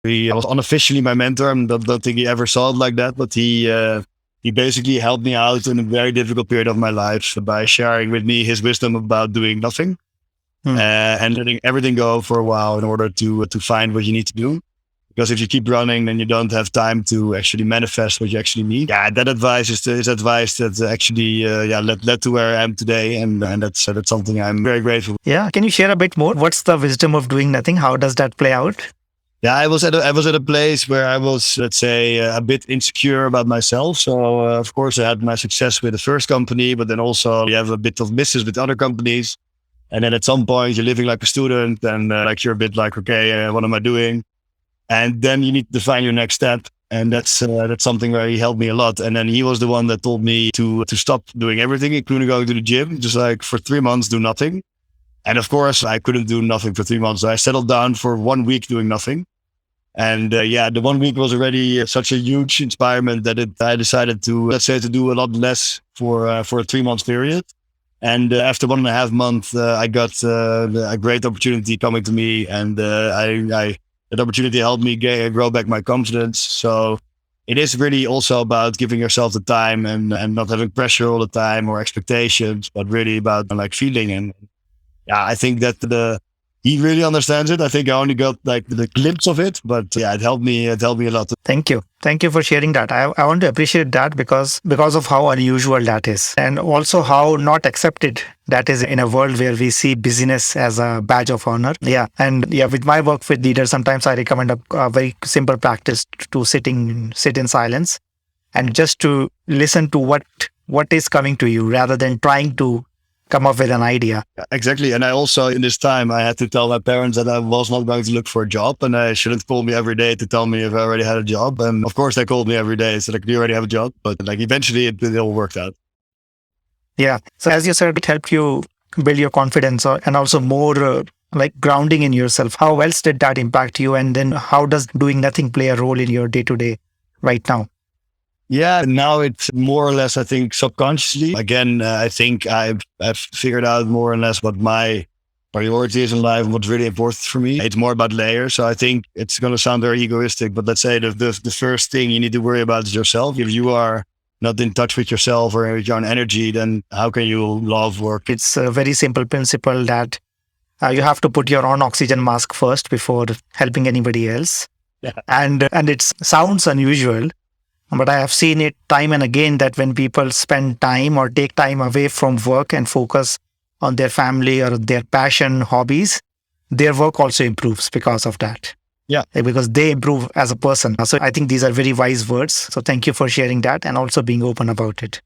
He was unofficially my mentor. I don't think he ever saw it like that, but he basically helped me out in a very difficult period of my life by sharing with me his wisdom about doing nothing and letting everything go for a while in order to find what you need to do. Because if you keep running, then you don't have time to actually manifest what you actually need. Yeah, that advice is advice that actually led to where I am today, and that's something I'm very grateful. Yeah, can you share a bit more? What's the wisdom of doing nothing? How does that play out? Yeah, I was at a place where I was, let's say, a bit insecure about myself. So of course I had my success with the first company, but then also you have a bit of misses with other companies. And then at some point you're living like a student, and like you're a bit like, okay, what am I doing? And then you need to define your next step. And that's something where he helped me a lot. And then he was the one that told me to stop doing everything, including going to the gym, just like for 3 months, do nothing. And of course, I couldn't do nothing for 3 months. So I settled down for 1 week doing nothing. And the 1 week was already such a huge inspirement that I decided to, let's say, to do a lot less for a 3 month period. And after 1.5 months, I got a great opportunity coming to me, and that opportunity helped me grow back my confidence. So it is really also about giving yourself the time and not having pressure all the time or expectations, but really about like feeling. And yeah, I think that he really understands it. I think I only got like the glimpse of it, but yeah, it helped me a lot. Thank you. Thank you for sharing that. I want to appreciate that because of how unusual that is, and also how not accepted that is in a world where we see busyness as a badge of honor. Yeah. And yeah, with my work with leaders, sometimes I recommend a very simple practice to sit in silence and just to listen to what is coming to you rather than trying to come up with an idea. Exactly. And I also, in this time, I had to tell my parents that I was not going to look for a job, and I shouldn't call me every day to tell me if I already had a job. And of course, they called me every day. So like, do you already have a job? But like, eventually it all worked out. Yeah. So as you said, it helped you build your confidence and also more like grounding in yourself. How else did that impact you? And then how does doing nothing play a role in your day to day right now? Yeah, now it's more or less, I think, subconsciously. Again, I think I've figured out more or less what my priority is in life and what's really important for me. It's more about layers. So I think it's going to sound very egoistic, but let's say the first thing you need to worry about is yourself. If you are not in touch with yourself or with your own energy, then how can you love work? It's a very simple principle that you have to put your own oxygen mask first before helping anybody else. Yeah. And it sounds unusual, but I have seen it time and again that when people spend time or take time away from work and focus on their family or their passion, hobbies, their work also improves because of that. Yeah. Because they improve as a person. So I think these are very wise words. So thank you for sharing that and also being open about it.